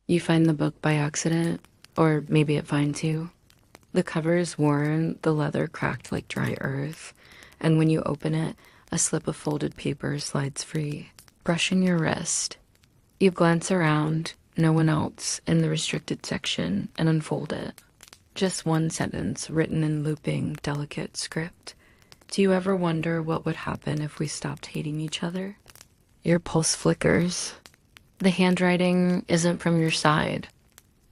You find the book by accident, or maybe it finds you. The cover is worn, the leather cracked like dry earth, and when you open it, a slip of folded paper slides free, brushing your wrist. You glance around, no one else, in the restricted section, and unfold it. Just one sentence written in looping, delicate script. Do you ever wonder what would happen if we stopped hating each other? Your pulse flickers. The handwriting isn't from your side.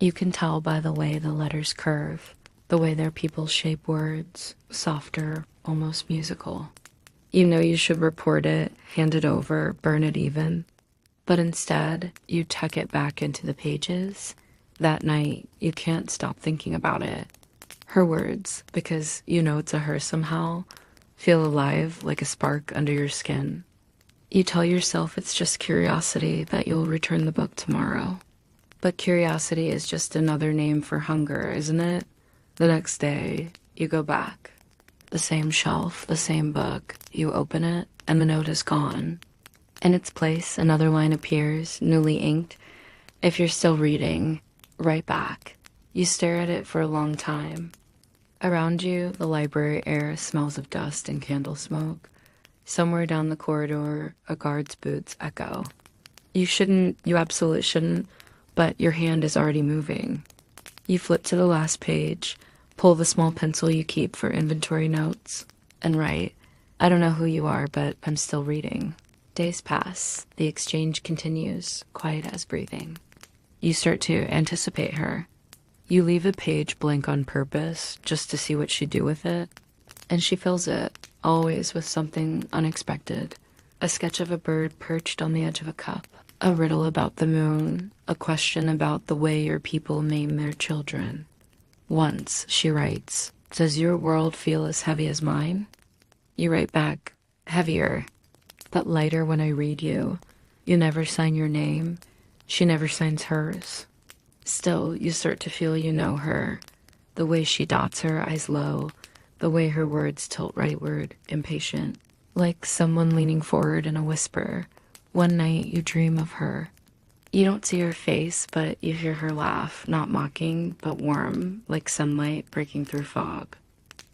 You can tell by the way the letters curve, the way their people shape words, softer, almost musical. You know you should report it, hand it over, burn it even. But instead, you tuck it back into the pages. That night, you can't stop thinking about it. Her words, because you know it's a her somehow, feel alive like a spark under your skin. You tell yourself it's just curiosity that you'll return the book tomorrow. But curiosity is just another name for hunger, isn't it? The next day, you go back. The same shelf, the same book. You open it, and the note is gone. In its place, another line appears, newly inked. If you're still reading, right back. You stare at it for a long time. Around you, the library air smells of dust and candle smoke. Somewhere down the corridor, a guard's boots echo. You absolutely shouldn't, but your hand is already moving. You flip to the last page, pull the small pencil you keep for inventory notes, and write, I don't know who you are, but I'm still reading. Days pass. The exchange continues, quiet as breathing. You start to anticipate her. You leave a page blank on purpose, just to see what she'd do with it. And she fills it, always with something unexpected. A sketch of a bird perched on the edge of a cup. A riddle about the moon. A question about the way your people name their children. Once, she writes, does your world feel as heavy as mine? You write back, heavier, but lighter when I read you. You never sign your name. She never signs hers. Still, you start to feel you know her. The way she dots her eyes low. The way her words tilt rightward, impatient. Like someone leaning forward in a whisper. One night you dream of her. You don't see her face, but you hear her laugh, not mocking, but warm, like sunlight breaking through fog.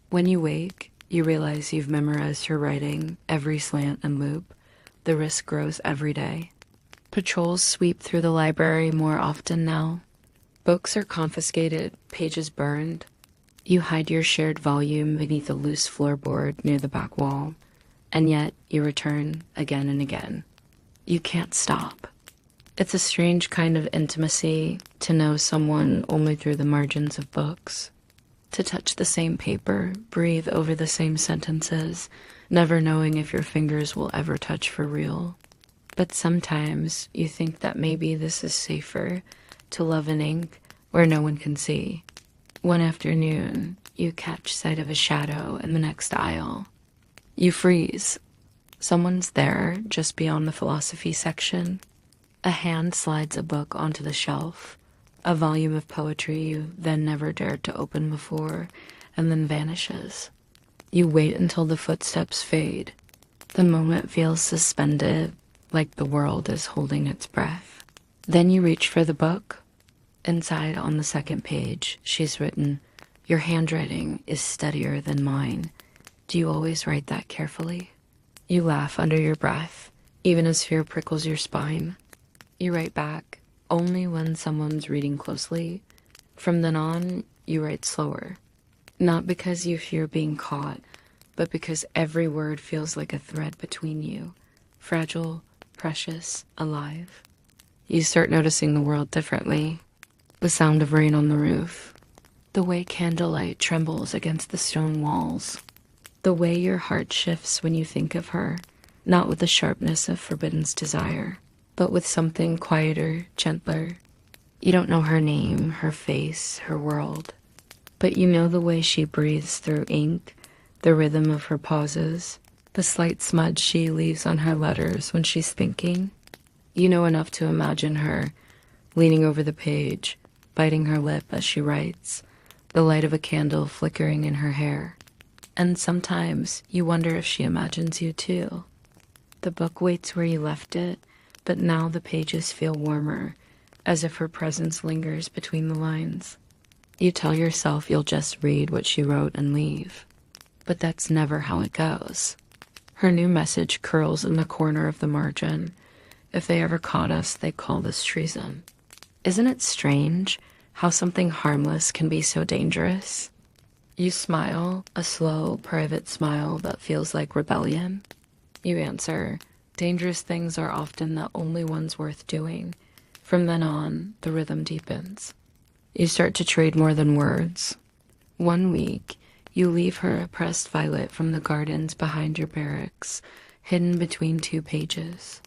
When you wake, you realize you've memorized her writing, every slant and loop. The risk grows every day. Patrols sweep through the library more often now. Books are confiscated, pages burned. You hide your shared volume beneath a loose floorboard near the back wall, and yet you return again and again. You can't stop. It's a strange kind of intimacy to know someone only through the margins of books. To touch the same paper, breathe over the same sentences, never knowing if your fingers will ever touch for real. But sometimes you think that maybe this is safer, to love in ink where no one can see. One afternoon, you catch sight of a shadow in the next aisle. You freeze. Someone's there, just beyond the philosophy section. A hand slides a book onto the shelf, a volume of poetry you then never dared to open before, and then vanishes. You wait until the footsteps fade. The moment feels suspended, like the world is holding its breath. Then you reach for the book. Inside on the second page, she's written, your handwriting is steadier than mine. Do you always write that carefully? You laugh under your breath, even as fear prickles your spine. You write back, only when someone's reading closely. From then on, you write slower. Not because you fear being caught, but because every word feels like a thread between you. Fragile, precious, alive. You start noticing the world differently. The sound of rain on the roof. The way candlelight trembles against the stone walls. The way your heart shifts when you think of her, not with the sharpness of forbiden's desire, but with something quieter, gentler. You don't know her name, her face, her world, but you know the way she breathes through ink, the rhythm of her pauses, the slight smudge she leaves on her letters when she's thinking. You know enough to imagine her, leaning over the page, biting her lip as she writes, the light of a candle flickering in her hair. And sometimes you wonder if she imagines you too. The book waits where you left it, but now the pages feel warmer, as if her presence lingers between the lines. You tell yourself you'll just read what she wrote and leave. But that's never how it goes. Her new message curls in the corner of the margin. If they ever caught us, they'd call this treason. Isn't it strange how something harmless can be so dangerous? You smile, a slow, private smile that feels like rebellion. You answer, dangerous things are often the only ones worth doing. From then on, the rhythm deepens. You start to trade more than words. One week, you leave her a pressed violet from the gardens behind your barracks, hidden between 2 pages.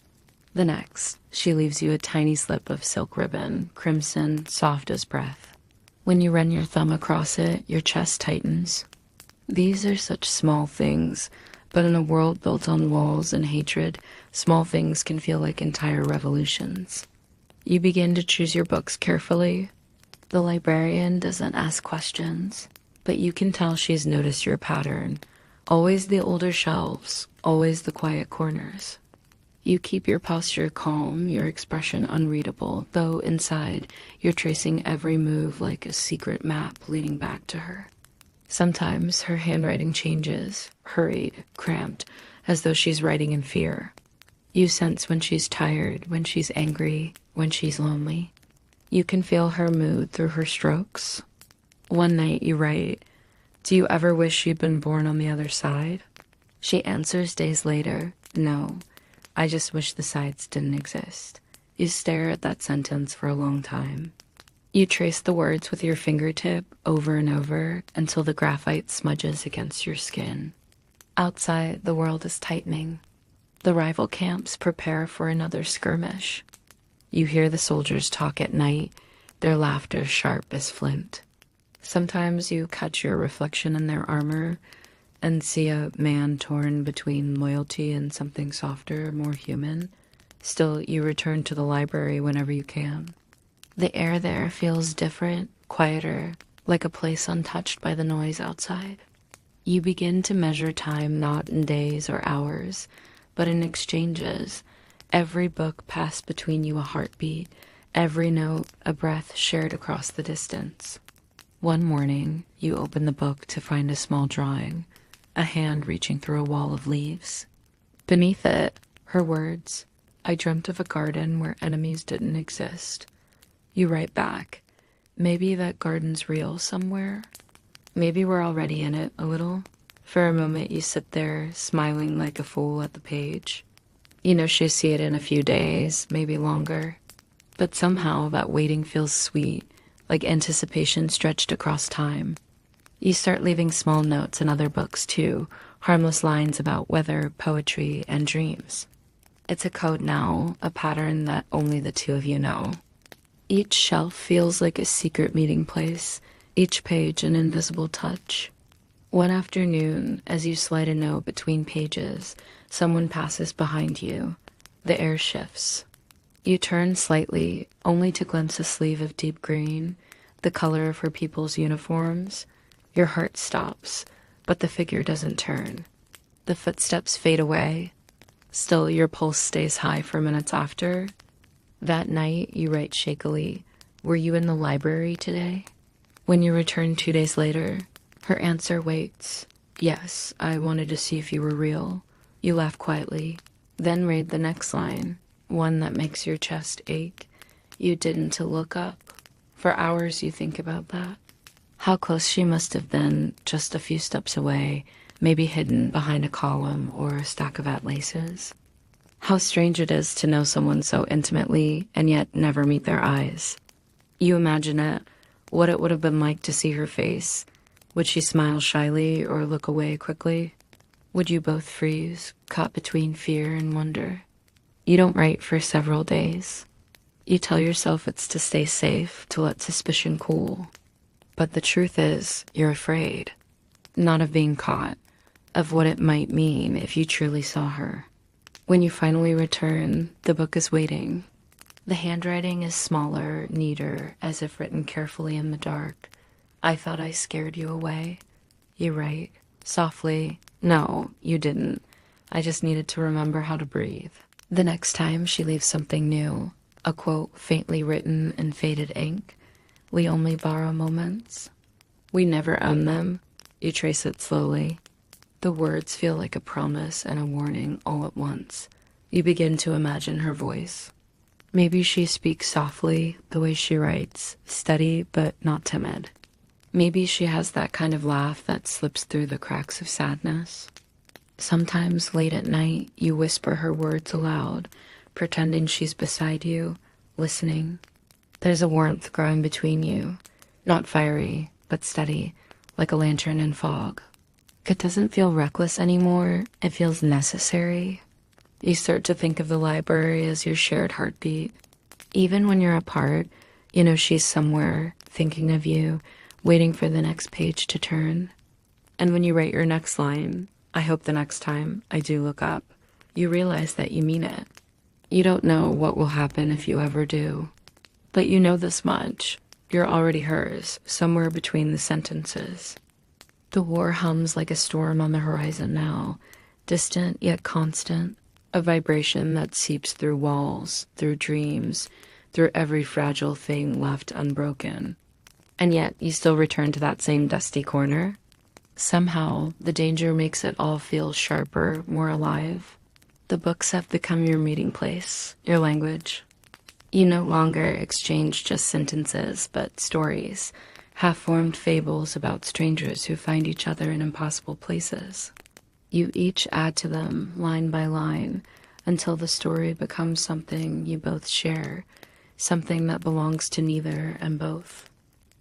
The next, she leaves you a tiny slip of silk ribbon, crimson, soft as breath. When you run your thumb across it, your chest tightens. These are such small things, but in a world built on walls and hatred, small things can feel like entire revolutions. You begin to choose your books carefully. The librarian doesn't ask questions, but you can tell she's noticed your pattern. Always the older shelves, always the quiet corners. You keep your posture calm, your expression unreadable, though inside you're tracing every move like a secret map leading back to her. Sometimes her handwriting changes, hurried, cramped, as though she's writing in fear. You sense when she's tired, when she's angry, when she's lonely. You can feel her mood through her strokes. One night you write, "Do you ever wish you'd been born on the other side?" She answers days later, "No, I just wish the sides didn't exist." You stare at that sentence for a long time. You trace the words with your fingertip over and over until the graphite smudges against your skin. Outside, the world is tightening. The rival camps prepare for another skirmish. You hear the soldiers talk at night, their laughter sharp as flint. Sometimes you catch your reflection in their armor and see a man torn between loyalty and something softer, more human. Still, you return to the library whenever you can. The air there feels different, quieter, like a place untouched by the noise outside. You begin to measure time not in days or hours, but in exchanges. Every book passed between you a heartbeat, every note a breath shared across the distance. One morning, you open the book to find a small drawing, a hand reaching through a wall of leaves. Beneath it, her words, "I dreamt of a garden where enemies didn't exist." You write back, "Maybe that garden's real somewhere. Maybe we're already in it a little." For a moment you sit there, smiling like a fool at the page. You know she'll see it in a few days, maybe longer. But somehow that waiting feels sweet, like anticipation stretched across time. You start leaving small notes in other books too, harmless lines about weather, poetry, and dreams. It's a code now, a pattern that only the two of you know. Each shelf feels like a secret meeting place, each page an invisible touch. One afternoon, as you slide a note between pages, someone passes behind you. The air shifts. You turn slightly, only to glimpse a sleeve of deep green, the color of her people's uniforms. Your heart stops, but the figure doesn't turn. The footsteps fade away. Still, your pulse stays high for minutes after. That night, you write shakily, "Were you in the library today?" When you return 2 days later, her answer waits. "Yes, I wanted to see if you were real." You laugh quietly, then read the next line, one that makes your chest ache. "You didn't to look up." For hours you think about that. How close she must have been, just a few steps away, maybe hidden behind a column or a stack of atlases. How strange it is to know someone so intimately and yet never meet their eyes. You imagine it, what it would have been like to see her face. Would she smile shyly or look away quickly? Would you both freeze, caught between fear and wonder? You don't write for several days. You tell yourself it's to stay safe, to let suspicion cool. But the truth is, you're afraid. Not of being caught, of what it might mean if you truly saw her. When you finally return, the book is waiting. The handwriting is smaller, neater, as if written carefully in the dark. "I thought I scared you away." You write, softly, "No, you didn't. I just needed to remember how to breathe." The next time she leaves something new, a quote faintly written in faded ink. We only borrow moments. We never own them. You trace it slowly. The words feel like a promise and a warning all at once. You begin to imagine her voice. Maybe she speaks softly, the way she writes, steady but not timid. Maybe she has that kind of laugh that slips through the cracks of sadness. Sometimes late at night, you whisper her words aloud, pretending she's beside you, listening. There's a warmth growing between you, not fiery, but steady, like a lantern in fog. It doesn't feel reckless anymore, it feels necessary. You start to think of the library as your shared heartbeat. Even when you're apart, you know she's somewhere, thinking of you, waiting for the next page to turn. And when you write your next line, I hope the next time I do look up, you realize that you mean it. You don't know what will happen if you ever do. But you know this much. You're already hers, somewhere between the sentences. The war hums like a storm on the horizon now, distant yet constant, a vibration that seeps through walls, through dreams, through every fragile thing left unbroken. And yet you still return to that same dusty corner. Somehow, the danger makes it all feel sharper, more alive. The books have become your meeting place, your language. You no longer exchange just sentences, but stories, half-formed fables about strangers who find each other in impossible places. You each add to them, line by line, until the story becomes something you both share, something that belongs to neither and both.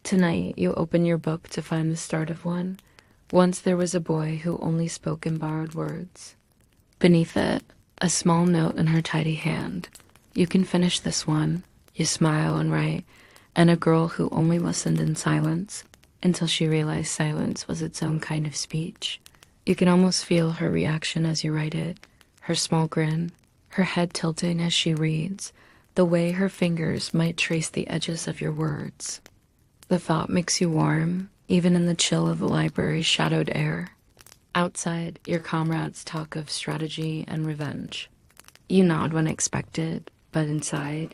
Tonight, you open your book to find the start of one. Once there was a boy who only spoke in borrowed words. Beneath it, a small note in her tidy hand. You can finish this one. You smile and write. And a girl who only listened in silence until she realized silence was its own kind of speech. You can almost feel her reaction as you write it, her small grin, her head tilting as she reads, the way her fingers might trace the edges of your words. The thought makes you warm, even in the chill of the library's shadowed air. Outside, your comrades talk of strategy and revenge. You nod when expected, but inside,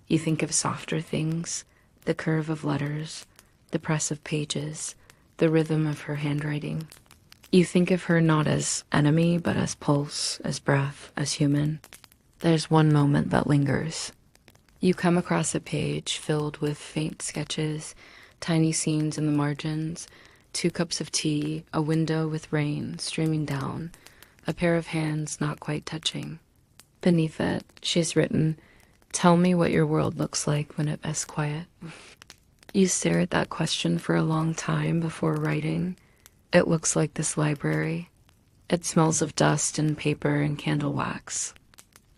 you think of softer things, the curve of letters, the press of pages, the rhythm of her handwriting. You think of her not as enemy, but as pulse, as breath, as human. There's one moment that lingers. You come across a page filled with faint sketches, tiny scenes in the margins, 2 cups of tea, a window with rain streaming down, a pair of hands not quite touching. Beneath it, she's written, "Tell me what your world looks like when it is quiet." You stare at that question for a long time before writing. It looks like this library. It smells of dust and paper and candle wax.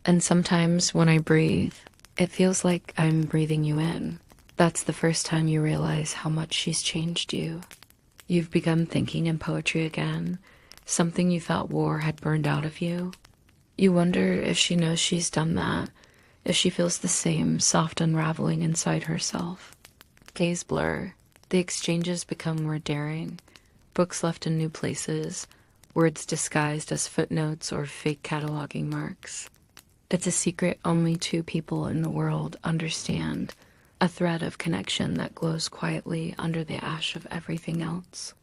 And sometimes when I breathe, it feels like I'm breathing you in. That's the first time you realize how much she's changed you. You've begun thinking in poetry again, something you thought war had burned out of you. You wonder if she knows she's done that, if she feels the same soft unraveling inside herself. Days blur. The exchanges become more daring. Books left in new places, words disguised as footnotes or fake cataloging marks. It's a secret only 2 people in the world understand, a thread of connection that glows quietly under the ash of everything else.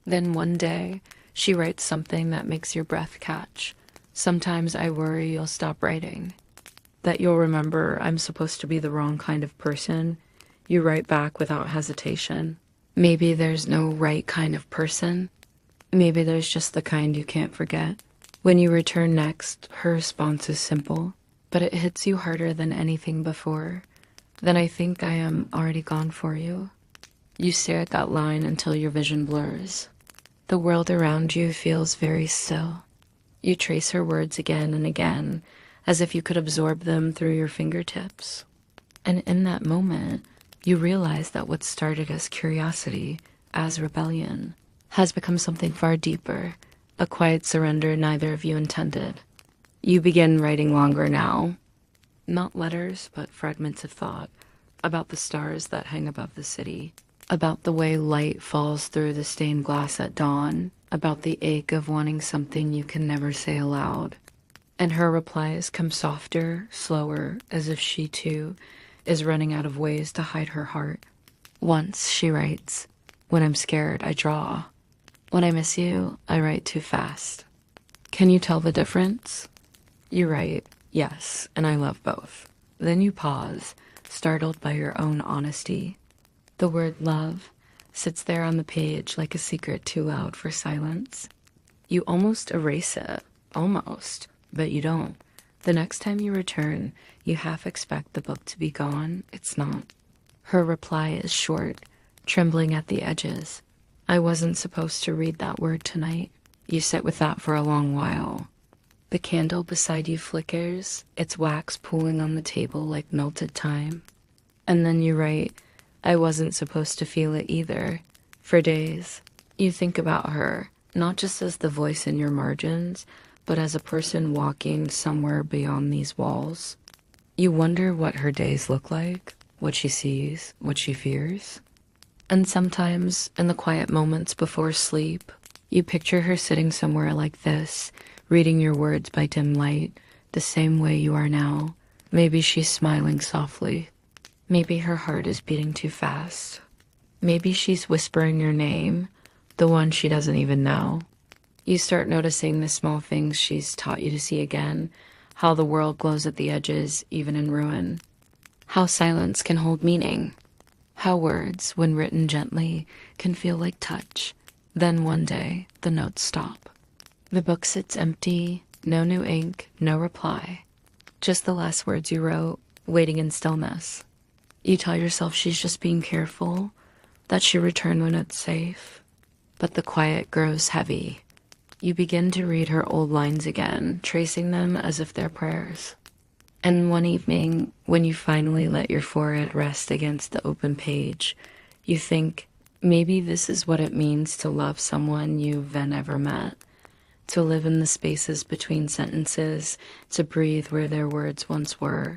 Then one day, she writes something that makes your breath catch. Sometimes I worry you'll stop writing, that you'll remember I'm supposed to be the wrong kind of person. You write back without hesitation. Maybe there's no right kind of person. Maybe there's just the kind you can't forget. When you return next, her response is simple, but it hits you harder than anything before. Then I think I am already gone for you. You stare at that line until your vision blurs. The world around you feels very still. You trace her words again and again, as if you could absorb them through your fingertips. And in that moment, you realize that what started as curiosity, as rebellion, has become something far deeper, a quiet surrender neither of you intended. You begin writing longer now. Not letters, but fragments of thought, about the stars that hang above the city, about the way light falls through the stained glass at dawn, about the ache of wanting something you can never say aloud. And her replies come softer, slower, as if she too is running out of ways to hide her heart. Once she writes, "When I'm scared, I draw. When I miss you, I write too fast. Can you tell the difference?" You write, "Yes, and I love both." Then you pause, startled by your own honesty. The word love sits there on the page like a secret too loud for silence. You almost erase it, almost, but you don't. The next time you return, you half expect the book to be gone. It's not. Her reply is short, trembling at the edges. "I wasn't supposed to read that word tonight." You sit with that for a long while. The candle beside you flickers, its wax pooling on the table like melted time. And then you write, "I wasn't supposed to feel it either." For days, you think about her, not just as the voice in your margins, but as a person walking somewhere beyond these walls. You wonder what her days look like, what she sees, what she fears. And sometimes, in the quiet moments before sleep, you picture her sitting somewhere like this, reading your words by dim light, the same way you are now. Maybe she's smiling softly. Maybe her heart is beating too fast. Maybe she's whispering your name, the one she doesn't even know. You start noticing the small things she's taught you to see again, how the world glows at the edges, even in ruin. How silence can hold meaning. How words, when written gently, can feel like touch. Then one day, the notes stop. The book sits empty, no new ink, no reply. Just the last words you wrote, waiting in stillness. You tell yourself she's just being careful, that she'll return when it's safe. But the quiet grows heavy. You begin to read her old lines again, tracing them as if they're prayers. And one evening, when you finally let your forehead rest against the open page, you think, maybe this is what it means to love someone you've never met. To live in the spaces between sentences, to breathe where their words once were.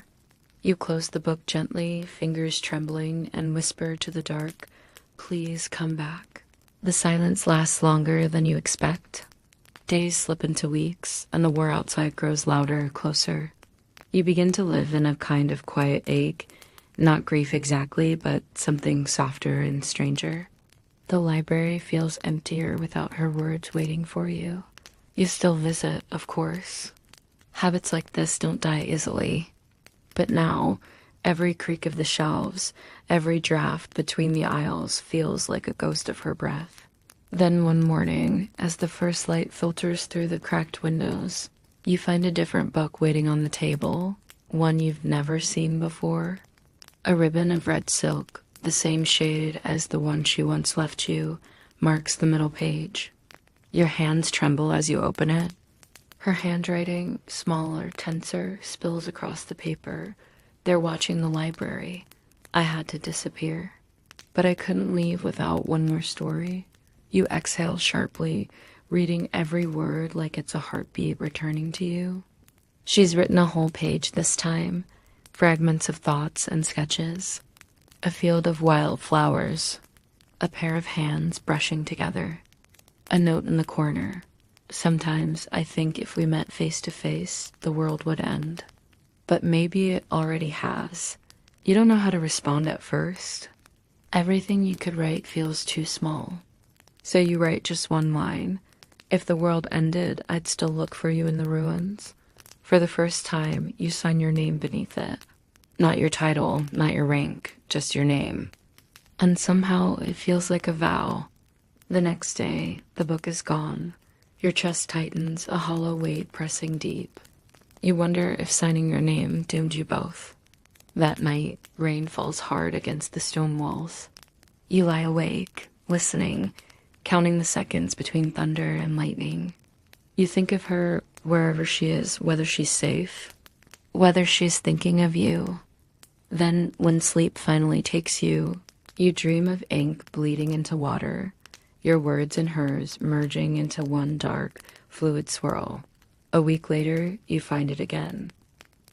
You close the book gently, fingers trembling, and whisper to the dark, "Please come back." The silence lasts longer than you expect. Days slip into weeks, and the war outside grows louder, closer. You begin to live in a kind of quiet ache, not grief exactly, but something softer and stranger. The library feels emptier without her words waiting for you. You still visit, of course. Habits like this don't die easily. But now, every creak of the shelves, every draft between the aisles feels like a ghost of her breath. Then one morning, as the first light filters through the cracked windows, you find a different book waiting on the table, one you've never seen before. A ribbon of red silk, the same shade as the one she once left you, marks the middle page. Your hands tremble as you open it. Her handwriting, smaller, tenser, spills across the paper. "They're watching the library. I had to disappear. But I couldn't leave without one more story." You exhale sharply, reading every word like it's a heartbeat returning to you. She's written a whole page this time, fragments of thoughts and sketches. A field of wild flowers, a pair of hands brushing together, a note in the corner. "Sometimes I think if we met face to face, the world would end. But maybe it already has. You don't know how to respond at first. Everything you could write feels too small. So you write just one line. If the world ended, I'd still look for you in the ruins." For the first time, you sign your name beneath it. Not your title, not your rank, just your name. And somehow it feels like a vow. The next day, the book is gone. Your chest tightens, a hollow weight pressing deep. You wonder if signing your name doomed you both. That night, rain falls hard against the stone walls. You lie awake, listening, counting the seconds between thunder and lightning. You think of her wherever she is, whether she's safe, whether she's thinking of you. Then, when sleep finally takes you, you dream of ink bleeding into water, your words and hers merging into one dark, fluid swirl. A week later, you find it again.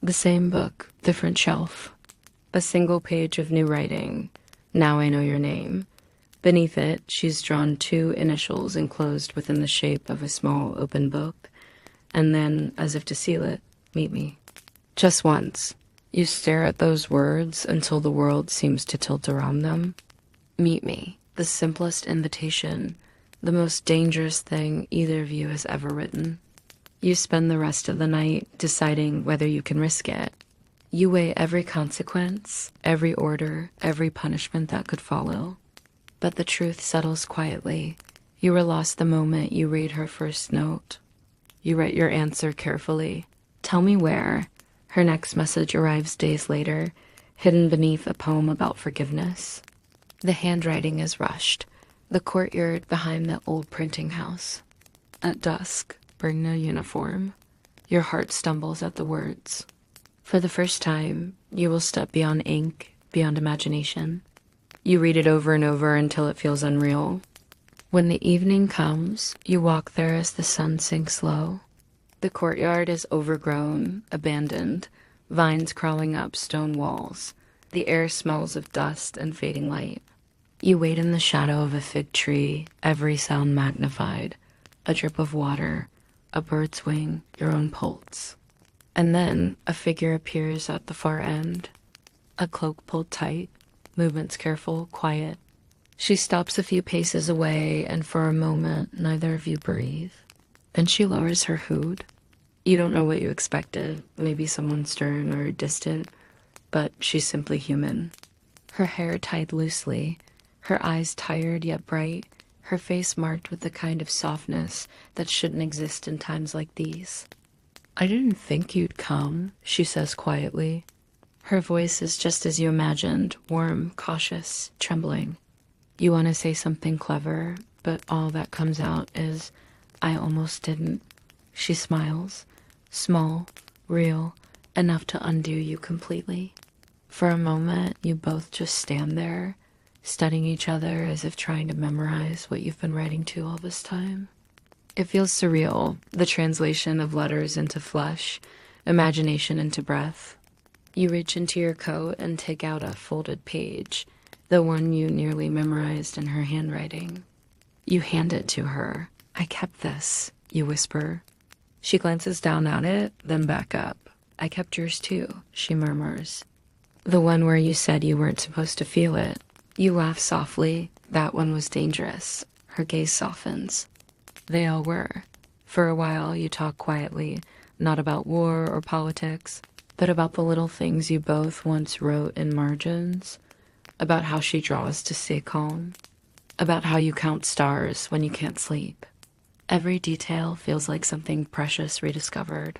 The same book, different shelf. A single page of new writing. "Now I know your name." Beneath it, she's drawn 2 initials enclosed within the shape of a small open book. And then, as if to seal it, meet me. Just once. You stare at those words until the world seems to tilt around them. Meet me. The simplest invitation. The most dangerous thing either of you has ever written. You spend the rest of the night deciding whether you can risk it. You weigh every consequence, every order, every punishment that could follow. But the truth settles quietly. You were lost the moment you read her first note. You write your answer carefully. Tell me where. Her next message arrives days later, hidden beneath a poem about forgiveness. The handwriting is rushed. The courtyard behind the old printing house. At dusk, wearing a uniform, your heart stumbles at the words. For the first time, you will step beyond ink, beyond imagination. You read it over and over until it feels unreal. When the evening comes, you walk there as the sun sinks low. The courtyard is overgrown, abandoned, vines crawling up stone walls. The air smells of dust and fading light. You wait in the shadow of a fig tree, every sound magnified. A drip of water, a bird's wing, your own pulse. And then a figure appears at the far end. A cloak pulled tight, movements careful, quiet. She stops a few paces away, and for a moment, neither of you breathe. Then she lowers her hood. You don't know what you expected, maybe someone stern or distant, but she's simply human. Her hair tied loosely, her eyes tired yet bright, her face marked with the kind of softness that shouldn't exist in times like these. I didn't think you'd come, she says quietly. Her voice is just as you imagined, warm, cautious, trembling. You want to say something clever, but all that comes out is, I almost didn't. She smiles, small, real, enough to undo you completely. For a moment, you both just stand there, studying each other as if trying to memorize what you've been writing to all this time. It feels surreal, the translation of letters into flesh, imagination into breath. You reach into your coat and take out a folded page, the one you nearly memorized in her handwriting. You hand it to her. I kept this, you whisper. She glances down at it, then back up. I kept yours too, she murmurs. The one where you said you weren't supposed to feel it. You laugh softly. That one was dangerous. Her gaze softens. They all were. For a while, you talk quietly, not about war or politics, but about the little things you both once wrote in margins, about how she draws to stay calm, about how you count stars when you can't sleep. Every detail feels like something precious rediscovered.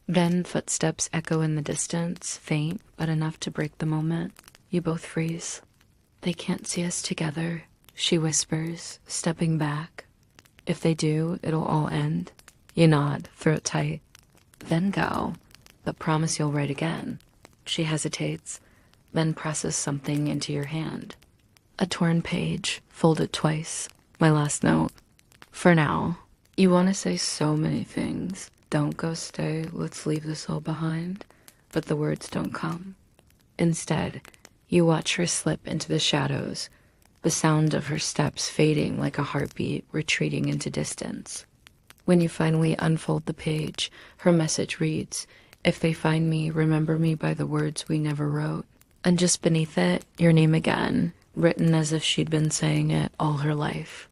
Then footsteps echo in the distance, faint, but enough to break the moment. You both freeze. They can't see us together, she whispers, stepping back. If they do, it'll all end. You nod, throat tight. Then go, but promise you'll write again. She hesitates, then presses something into your hand. A torn page, folded twice. My last note. For now, you want to say so many things. Don't go, stay, let's leave this all behind. But the words don't come. Instead, you watch her slip into the shadows, the sound of her steps fading like a heartbeat retreating into distance. When you finally unfold the page, her message reads, If they find me, remember me by the words we never wrote. And just beneath it, your name again, written as if she'd been saying it all her life.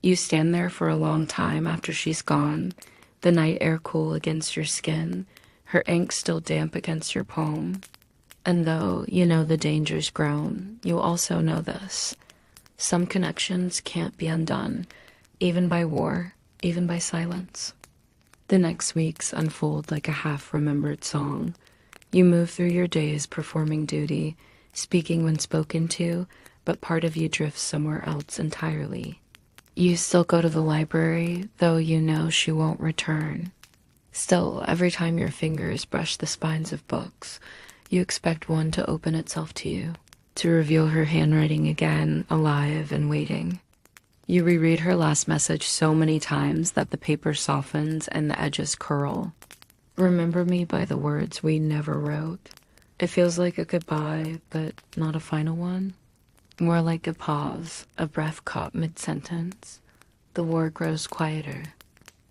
You stand there for a long time after she's gone, the night air cool against your skin, her ink still damp against your palm. And though you know the danger's grown, you also know this. Some connections can't be undone, even by war, even by silence. The next weeks unfold like a half-remembered song. You move through your days performing duty, speaking when spoken to, but part of you drifts somewhere else entirely. You still go to the library, though you know she won't return. Still, every time your fingers brush the spines of books, you expect one to open itself to you, to reveal her handwriting again, alive and waiting. You reread her last message so many times that the paper softens and the edges curl. Remember me by the words we never wrote. It feels like a goodbye, but not a final one. More like a pause, a breath caught mid-sentence. The war grows quieter.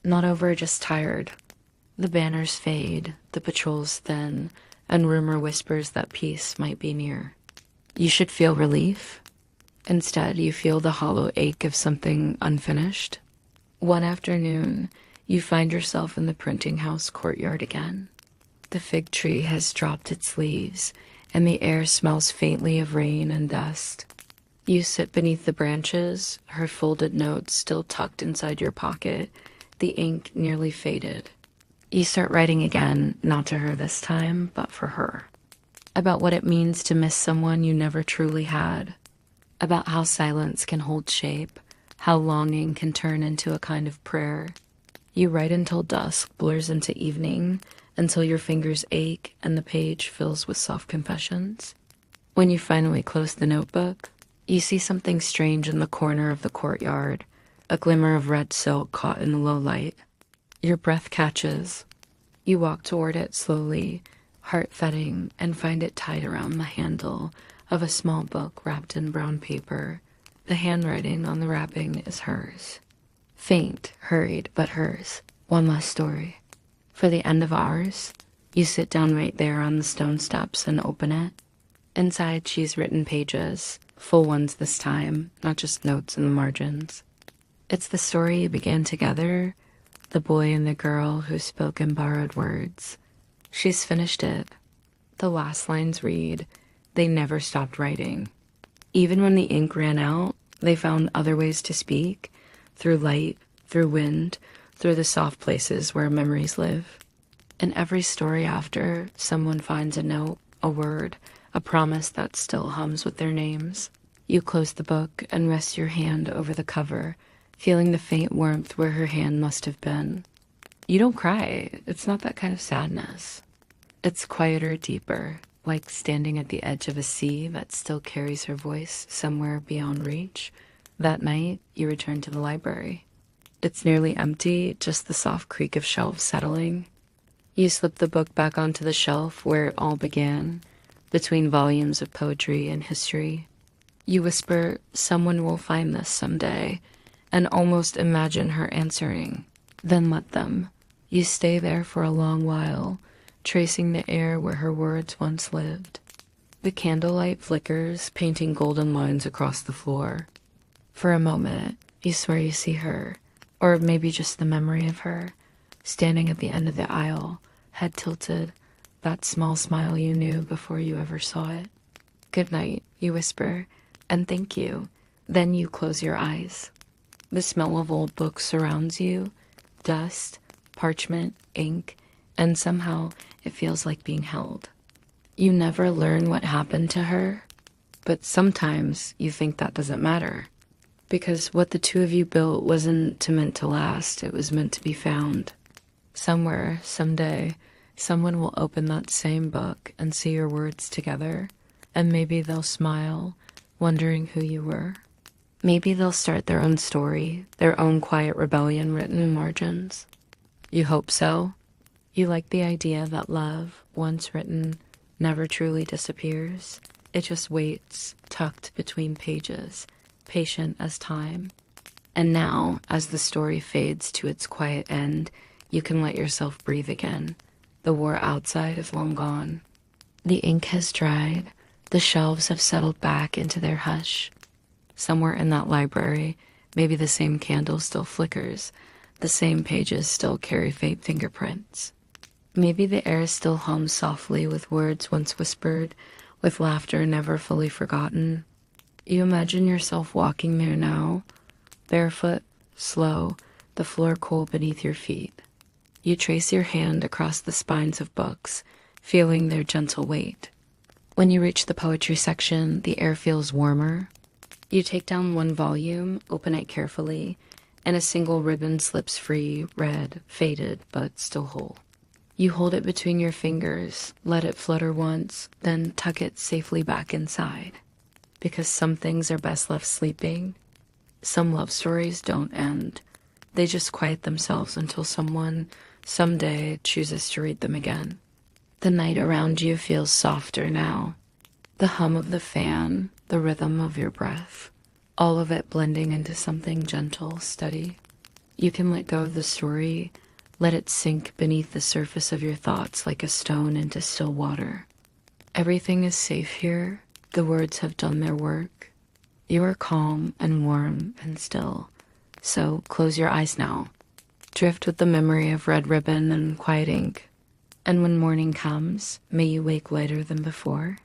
Not over, just tired. The banners fade, the patrols thin, and rumor whispers that peace might be near. You should feel relief. Instead, you feel the hollow ache of something unfinished. One afternoon, you find yourself in the printing house courtyard again. The fig tree has dropped its leaves, and the air smells faintly of rain and dust. You sit beneath the branches, her folded notes still tucked inside your pocket, the ink nearly faded. You start writing again, not to her this time, but for her. About what it means to miss someone you never truly had. About how silence can hold shape, how longing can turn into a kind of prayer. You write until dusk blurs into evening, until your fingers ache and the page fills with soft confessions. When you finally close the notebook, you see something strange in the corner of the courtyard, a glimmer of red silk caught in the low light. Your breath catches. You walk toward it slowly, heart thudding, and find it tied around the handle of a small book wrapped in brown paper. The handwriting on the wrapping is hers. Faint, hurried, but hers. One last story. For the end of ours, you sit down right there on the stone steps and open it. Inside, she's written pages, full ones this time, not just notes in the margins. It's the story you began together, the boy and the girl who spoke in borrowed words. She's finished it. The last lines read, "They never stopped writing." Even when the ink ran out, they found other ways to speak, through light, through wind, through the soft places where memories live. In every story after, someone finds a note, a word, a promise that still hums with their names. You close the book and rest your hand over the cover, feeling the faint warmth where her hand must have been. You don't cry. It's not that kind of sadness. It's quieter, deeper, like standing at the edge of a sea that still carries her voice somewhere beyond reach. That night, you return to the library. It's nearly empty, just the soft creak of shelves settling. You slip the book back onto the shelf where it all began, between volumes of poetry and history. You whisper, "Someone will find this someday," and almost imagine her answering. Then let them. You stay there for a long while, tracing the air where her words once lived. The candlelight flickers, painting golden lines across the floor. For a moment, you swear you see her, or maybe just the memory of her, standing at the end of the aisle, head tilted, that small smile you knew before you ever saw it. "Good night," you whisper, "and thank you." Then you close your eyes. The smell of old books surrounds you, dust, parchment, ink, and somehow it feels like being held. You never learn what happened to her, but sometimes you think that doesn't matter. Because what the two of you built wasn't meant to last, it was meant to be found. Somewhere, someday, someone will open that same book and see your words together, and maybe they'll smile, wondering who you were. Maybe they'll start their own story, their own quiet rebellion written in margins. You hope so. You like the idea that love, once written, never truly disappears. It just waits, tucked between pages, patient as time. And now, as the story fades to its quiet end, you can let yourself breathe again. The war outside is long gone. The ink has dried. The shelves have settled back into their hush. Somewhere in that library, maybe the same candle still flickers. The same pages still carry faint fingerprints. Maybe the air still hums softly with words once whispered, with laughter never fully forgotten. You imagine yourself walking there now, barefoot, slow, the floor cool beneath your feet. You trace your hand across the spines of books, feeling their gentle weight. When you reach the poetry section, the air feels warmer. You take down one volume, open it carefully, and a single ribbon slips free, red, faded, but still whole. You hold it between your fingers, let it flutter once, then tuck it safely back inside. Because some things are best left sleeping. Some love stories don't end. They just quiet themselves until someone, someday, chooses to read them again. The night around you feels softer now. The hum of the fan, the rhythm of your breath, all of it blending into something gentle, steady. You can let go of the story, Let it sink beneath the surface of your thoughts like a stone into still water. Everything is safe here. The words have done their work. You are calm and warm and still. So close your eyes now. Drift with the memory of red ribbon and quiet ink. And when morning comes, may you wake lighter than before.